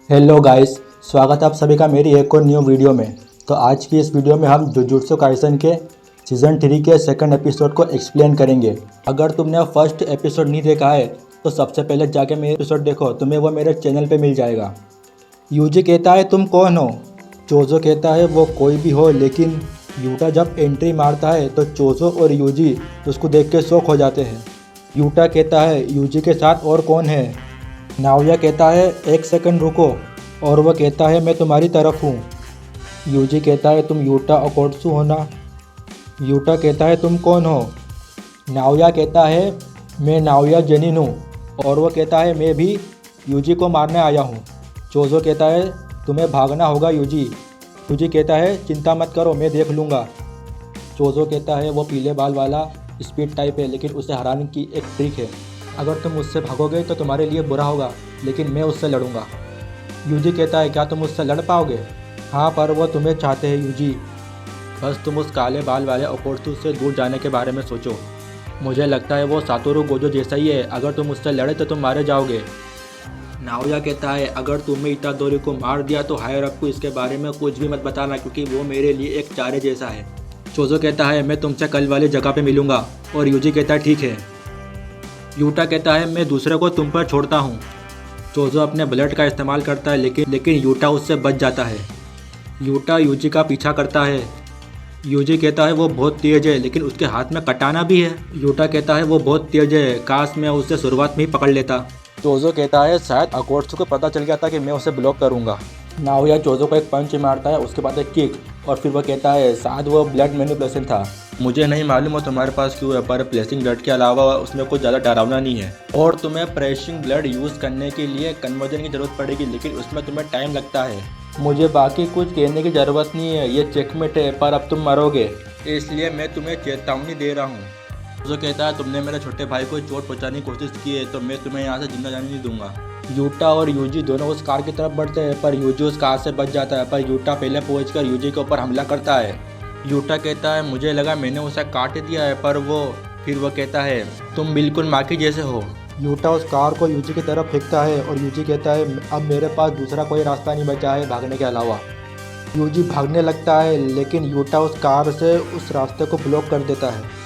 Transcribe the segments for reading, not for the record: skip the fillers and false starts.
Hello guys, स्वागत है आप सभी का मेरी एक और न्यू वीडियो में। तो आज की इस वीडियो में हम जुजुत्सु काइसन के सीज़न 3 के सेकंड एपिसोड को एक्सप्लेन करेंगे। अगर तुमने फर्स्ट एपिसोड नहीं देखा है तो सबसे पहले जाके मेरे एपिसोड देखो, तुम्हें वो मेरे चैनल पे मिल जाएगा। यूजी कहता है तुम कौन हो? चोजो कहता है वो कोई भी हो, लेकिन यूटा जब एंट्री मारता है तो चोजो और यूजी उसको देख के शॉक हो जाते हैं। यूटा कहता है यूजी के साथ और कौन है? नाओया कहता है एक सेकंड रुको, और वह कहता है मैं तुम्हारी तरफ हूँ। यूजी कहता है तुम यूटा ओकोत्सु हो ना? यूटा कहता है तुम कौन हो? नाओया कहता है मैं नाओया जेनिन हूँ, और वह कहता है मैं भी यूजी को मारने आया हूँ। चोजो कहता है तुम्हें भागना होगा यूजी। यूजी कहता है चिंता मत करो, मैं देख लूँगा। चोजो कहता है वो पीले बाल वाला स्पीड टाइप है, लेकिन उसे हराने की एक ट्रिक है। अगर तुम उससे भागोगे तो तुम्हारे लिए बुरा होगा, लेकिन मैं उससे लड़ूंगा। यूजी कहता है क्या तुम उससे लड़ पाओगे? हाँ, पर वो तुम्हें चाहते हैं यूजी। बस तुम उस काले बाल वाले ओकोत्सु से दूर जाने के बारे में सोचो। मुझे लगता है वो सातोरू गोजो जैसा ही है, अगर तुम उससे लड़े तो तुम मारे जाओगे। नाओया कहता है अगर तुमने इतादोरी को मार दिया तो हायर अप को इसके बारे में कुछ भी मत बताना, क्योंकि वो मेरे लिए एक चारे जैसा है। चोजो कहता है मैं तुमसे कल वाली जगह पे मिलूंगा, और यूजी कहता है ठीक है। यूटा कहता है मैं दूसरे को तुम पर छोड़ता हूँ। चोजो अपने ब्लड का इस्तेमाल करता है, लेकिन यूटा उससे बच जाता है। यूटा यूजी का पीछा करता है। यूजी कहता है वो बहुत तेज है, लेकिन उसके हाथ में कटाना भी है। यूटा कहता है वो बहुत तेज है, काश मैं उसे शुरुआत में ही पकड़ लेता। चोजो कहता है शायद ओकोत्सु को पता चल गया था कि मैं उसे ब्लॉक करूँगा। नाओया चोजो को एक पंच मारता है, उसके बाद एक किक, और फिर वह कहता है शायद वो ब्लड मैनिपुलेशन था। मुझे नहीं मालूम वो तुम्हारे पास क्यों है, पर प्लेसिंग ब्लड के अलावा उसमें कुछ ज़्यादा डरावना नहीं है। और तुम्हें प्रेसिंग ब्लड यूज़ करने के लिए कन्वर्जन की ज़रूरत पड़ेगी, लेकिन उसमें तुम्हें टाइम लगता है। मुझे बाकी कुछ कहने की ज़रूरत नहीं है, ये चेकमेट है, पर अब तुम मरोगे, इसलिए मैं तुम्हें चेतावनी दे रहा हूँ। जो कहता है तुमने मेरे छोटे भाई को चोट पहुँचाने की कोशिश की है तो मैं तुम्हें यहाँ से जिंदा जाने नहीं दूंगा। यूटा और यूजी दोनों उस कार की तरफ बढ़ते हैं, पर यूजी उस कार से बच जाता है, पर यूटा पहले पहुंचकर यूजी के ऊपर हमला करता है। यूटा कहता है मुझे लगा मैंने उसे काट दिया है, पर फिर वो कहता है तुम बिल्कुल माखी जैसे हो। यूटा उस कार को यूजी की तरफ फेंकता है, और यूजी कहता है अब मेरे पास दूसरा कोई रास्ता नहीं बचा है भागने के अलावा। यूजी भागने लगता है, लेकिन यूटा उस कार से उस रास्ते को ब्लॉक कर देता है।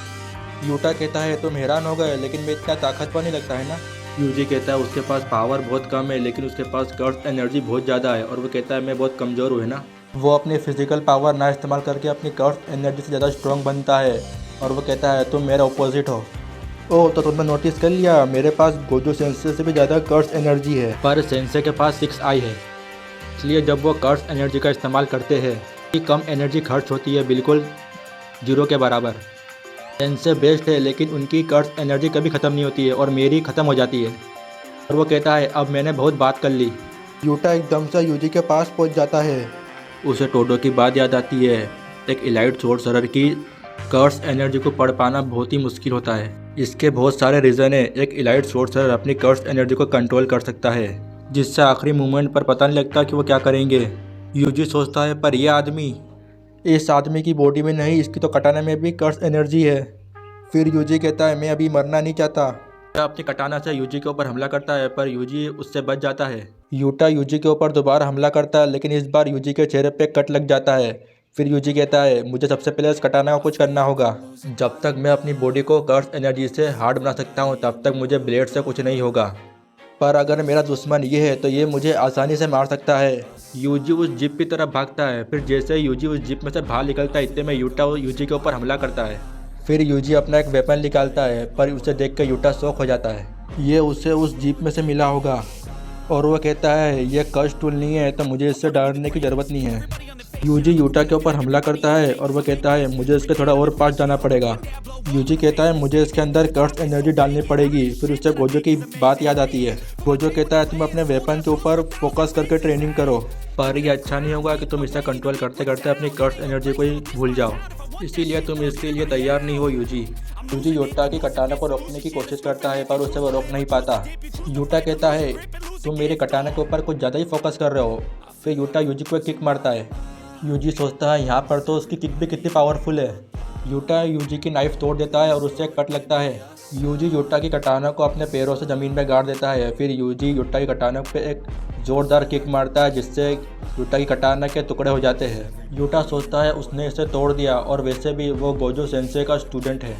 यूटा कहता है तुम हैरान हो गए, लेकिन मैं इतना ताकतवर नहीं लगता है ना? यूजी कहता है उसके पास पावर बहुत कम है, लेकिन उसके पास कर्स एनर्जी बहुत ज़्यादा है, और वो कहता है मैं बहुत कमज़ोर हूँ है ना। वो अपनी फिजिकल पावर ना इस्तेमाल करके अपनी कर्स एनर्जी से ज़्यादा स्ट्रॉन्ग बनता है, और वो कहता है तुम मेरा ऑपोजिट हो। ओह, तो तुमने नोटिस कर लिया मेरे पास गोजो सेंसे से भी ज़्यादा कर्स एनर्जी है, पर सेंसे के पास 6 आई है, इसलिए जब वो कर्स एनर्जी का इस्तेमाल करते हैं कम एनर्जी खर्च होती है, बिल्कुल 0 के बराबर। सेंसे बेस्ट है, लेकिन उनकी कर्स एनर्जी कभी ख़त्म नहीं होती है, और मेरी ख़त्म हो जाती है। और वो कहता है अब मैंने बहुत बात कर ली। यूटा एकदम से यूजी के पास पहुंच जाता है। उसे टोडो की बात याद आती है, एक इलाइट सोर्सरर की कर्स एनर्जी को पढ़ पाना बहुत ही मुश्किल होता है। इसके बहुत सारे रीज़न है। एक इलाइट सोर्सरर अपनी कर्स एनर्जी को कंट्रोल कर सकता है, जिससे आखिरी मोमेंट पर पता नहीं लगता कि वो क्या करेंगे। यूजी सोचता है पर यह आदमी, इस आदमी की बॉडी में नहीं, इसकी तो कटाना में भी कर्स एनर्जी है। फिर यूजी कहता है मैं अभी मरना नहीं चाहता। अपनी कटाना से यूजी के ऊपर हमला करता है, पर यूजी उससे बच जाता है। यूटा यूजी के ऊपर दोबारा हमला करता है, लेकिन इस बार यूजी के चेहरे पे कट लग जाता है। फिर यूजी कहता है मुझे सबसे पहले इस कटाना को कुछ करना होगा। जब तक मैं अपनी बॉडी को कर्स एनर्जी से हार्ड बना सकता हूँ तब तक मुझे ब्लेड से कुछ नहीं होगा, पर अगर मेरा दुश्मन ये है तो ये मुझे आसानी से मार सकता है। यूजी उस जीप की तरफ भागता है, फिर जैसे यूजी उस जीप में से बाहर निकलता है इतने में यूटा यूजी के ऊपर हमला करता है। फिर यूजी अपना एक वेपन निकालता है, पर उसे देख कर यूटा शॉक हो जाता है, ये उसे उस जीप में से मिला होगा, और वह कहता है ये कर्स टूल नहीं है तो मुझे इससे डरने की ज़रूरत नहीं है। यूजी यूटा के ऊपर हमला करता है, और वह कहता है मुझे इसके थोड़ा और पास जाना पड़ेगा। यूजी कहता है मुझे इसके अंदर कर्स एनर्जी डालनी पड़ेगी। फिर उससे गोजो की बात याद आती है। गोजो कहता है तुम अपने वेपन के ऊपर फोकस करके ट्रेनिंग करो, पर यह अच्छा नहीं होगा कि तुम इसे कंट्रोल करते करते अपनी कर्स एनर्जी को ही भूल जाओ, इसीलिए तुम इसके लिए तैयार नहीं हो यूजी। यूजी यूटा की कटाना को रोकने की कोशिश करता है, पर उसे वो रोक नहीं पाता। यूटा कहता है तुम मेरे कटाना के ऊपर कुछ ज़्यादा ही फोकस कर रहे हो। फिर यूटा यूजी को एक किक मारता है। यूजी सोचता है यहाँ पर तो उसकी किक भी कितनी पावरफुल है। यूटा यूजी की नाइफ तोड़ देता है और उससे कट लगता है। यूजी यूटा की कटाना को अपने पैरों से ज़मीन में गाड़ देता है। फिर यूजी यूटा की कटाना पे एक ज़ोरदार किक मारता है जिससे यूटा की कटाना के टुकड़े हो जाते हैं। यूटा सोचता है उसने इसे तोड़ दिया और वैसे भी वो गोजो सेंसे का स्टूडेंट है।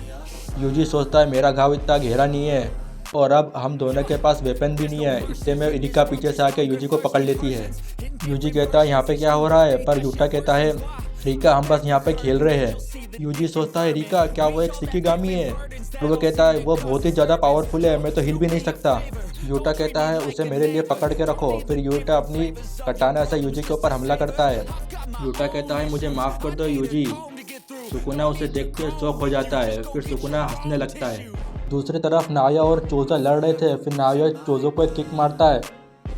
यूजी सोचता है मेरा घाव इतना गहरा नहीं है और अब हम दोनों के पास वेपन भी नहीं है, इससे में रिका पीछे से आके यूजी को पकड़ लेती है। यूजी कहता है यहाँ पे क्या हो रहा है, पर यूटा कहता है रिका हम बस यहाँ पे खेल रहे हैं। यूजी सोचता है रिका क्या वो एक शिकिगामी है, तो वो कहता है वो बहुत ही ज़्यादा पावरफुल है, मैं तो हिल भी नहीं सकता। यूटा कहता है उसे मेरे लिए पकड़ के रखो। फिर यूटा अपनी कटाना से यूजी के ऊपर हमला करता है। यूटा कहता है मुझे माफ़ कर दो यूजी। सुकुना उसे देख के शौक हो जाता है। फिर सुकुना हंसने लगता है। दूसरी तरफ नाया और चोज़ो लड़ रहे थे। फिर नाया चोज़ो को एक किक मारता है।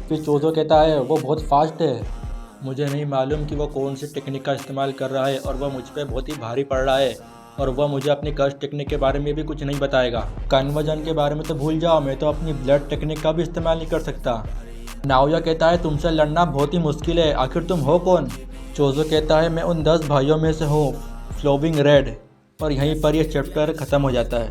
फिर चोज़ो कहता है वो बहुत फास्ट है, मुझे नहीं मालूम कि वो कौन सी टेक्निक का इस्तेमाल कर रहा है और वह मुझ पर बहुत ही भारी पड़ रहा है और वह मुझे अपनी कर्स टेक्निक के बारे में भी कुछ नहीं बताएगा। कन्वर्जन के बारे में तो भूल जाओ, मैं तो अपनी ब्लड टेक्निक का भी इस्तेमाल नहीं कर सकता। नाओया कहता है तुमसे लड़ना बहुत ही मुश्किल है, आखिर तुम हो कौन? चोज़ो कहता है मैं उन 10 भाइयों में से हूँ, फ्लोविंग रेड। और यहीं पर यह चैप्टर ख़त्म हो जाता है।